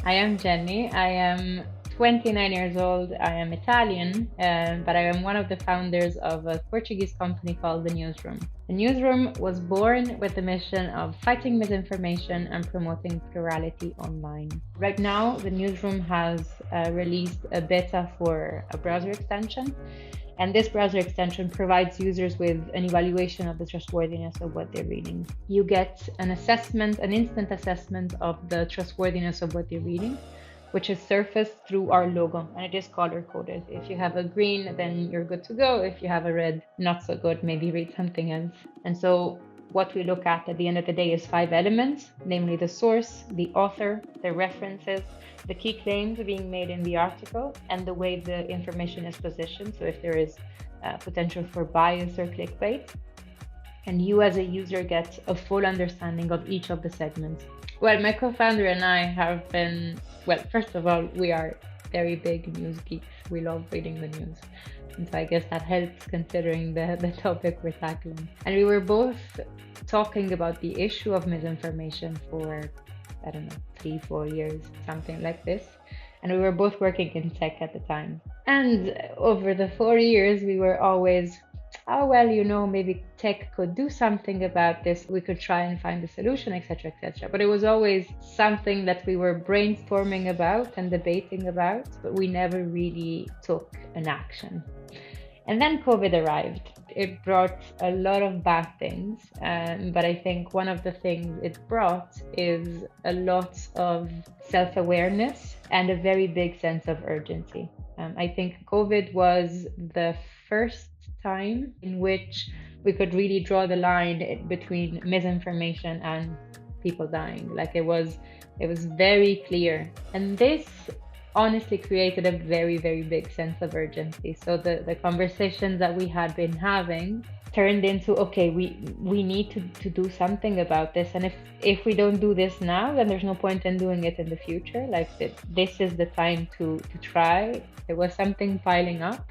I am Jenny. I am 29 years old. I am Italian, but I am one of the founders of a Portuguese company called the Newsroom. The Newsroom was born with the mission of fighting misinformation and promoting plurality online. Right now, the Newsroom has released a beta for a browser extension. And this browser extension provides users with an evaluation of the trustworthiness of what they're reading. You get an assessment, an instant assessment of the trustworthiness of what you're reading, which is surfaced through our logo, and it is color coded. If you have a green, then you're good to go. If you have a red, not so good, maybe read something else. And so what we look at the end of the day is 5 elements, namely the source, the author, the references, the key claims being made in the article, and the way the information is positioned. So if there is potential for bias or clickbait. And you as a user get a full understanding of each of the segments. Well, my co-founder and I have been, well, first of all, we are very big news geeks. We love reading the news. And so I guess that helps considering the topic we're tackling. And we were both talking about the issue of misinformation for, I don't know, 3-4 years, something like this. And we were both working in tech at the time. And over the 4 years, we were always, oh, well, maybe tech could do something about this. We could try and find a solution, etc., etc. But it was always something that we were brainstorming about and debating about, but we never really took an action. And then COVID arrived. It brought a lot of bad things, but I think one of the things it brought is a lot of self-awareness and a very big sense of urgency. I think COVID was the first time in which we could really draw the line between misinformation and people dying. Like it was very clear. And this honestly created a very, very big sense of urgency. So the conversations that we had been having turned into, okay, we need to do something about this. And if we don't do this now, then there's no point in doing it in the future. Like this is the time to try. There was something piling up.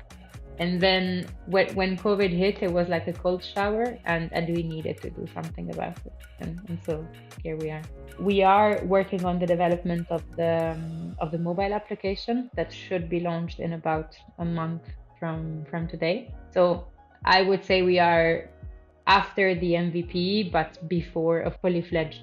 And then when COVID hit, it was like a cold shower, and we needed to do something about it. And so here we are. We are working on the development of the mobile application that should be launched in about a month from today. So I would say we are after the MVP, but before a fully fledged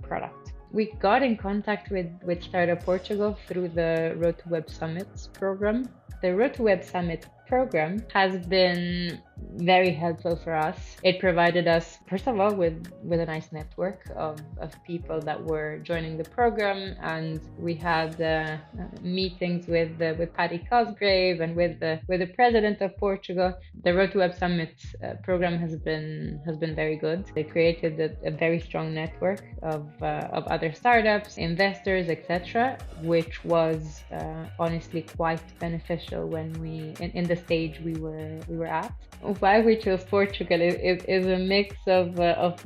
product. We got in contact with Startup Portugal through the Road to Web Summits program. The Road to Web Summit program has been very helpful for us. It provided us, first of all, with a nice network of people that were joining the program, and we had meetings with Paddy Cosgrave and with the president of Portugal. The Road to Web Summit program has been very good. They created a very strong network of other startups, investors, etc., which was honestly quite beneficial when we in the stage we were at. Why we chose Portugal is a mix of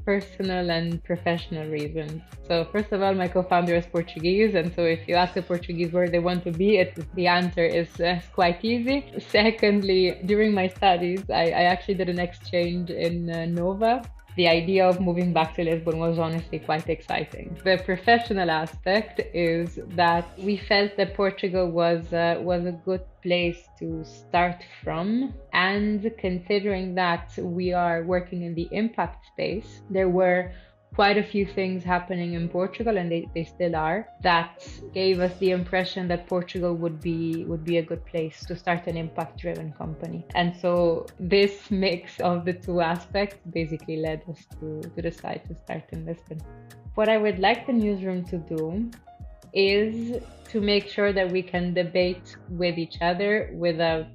personal and professional reasons. So first of all, my co-founder is Portuguese, and so if you ask a Portuguese where they want to be, the answer is quite easy. Secondly, during my studies, I actually did an exchange in Nova. The idea of moving back to Lisbon was honestly quite exciting. The professional aspect is that we felt that Portugal was a good place to start from, and considering that we are working in the impact space, there were quite a few things happening in Portugal, and they still are, that gave us the impression that Portugal would be a good place to start an impact-driven company. And so this mix of the two aspects basically led us to decide to start in Lisbon. What I would like the Newsroom to do is to make sure that we can debate with each other without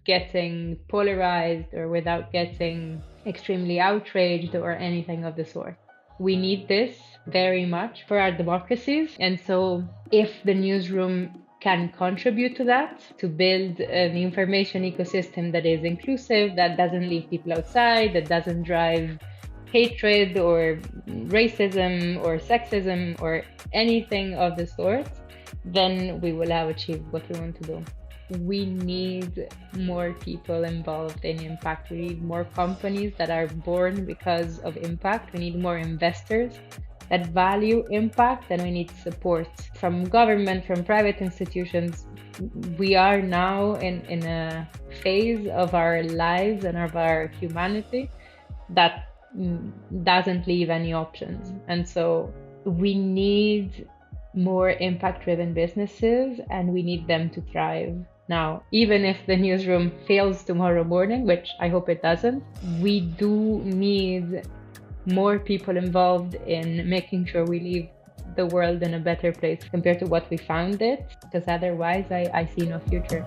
getting polarized or without getting extremely outraged or anything of the sort. We need this very much for our democracies. And so if the Newsroom can contribute to that, to build an information ecosystem that is inclusive, that doesn't leave people outside, that doesn't drive hatred or racism or sexism or anything of the sort, then we will have achieved what we want to do. we need more people involved in impact. We need more companies that are born because of impact. We need more investors that value impact, and we need support from government, from private institutions. We are now in a phase of our lives and of our humanity that doesn't leave any options. And so we need more impact-driven businesses, and we need them to thrive. Now, even if the newsroom fails tomorrow morning, which I hope it doesn't, we do need more people involved in making sure we leave the world in a better place compared to what we found it, because otherwise I see no future.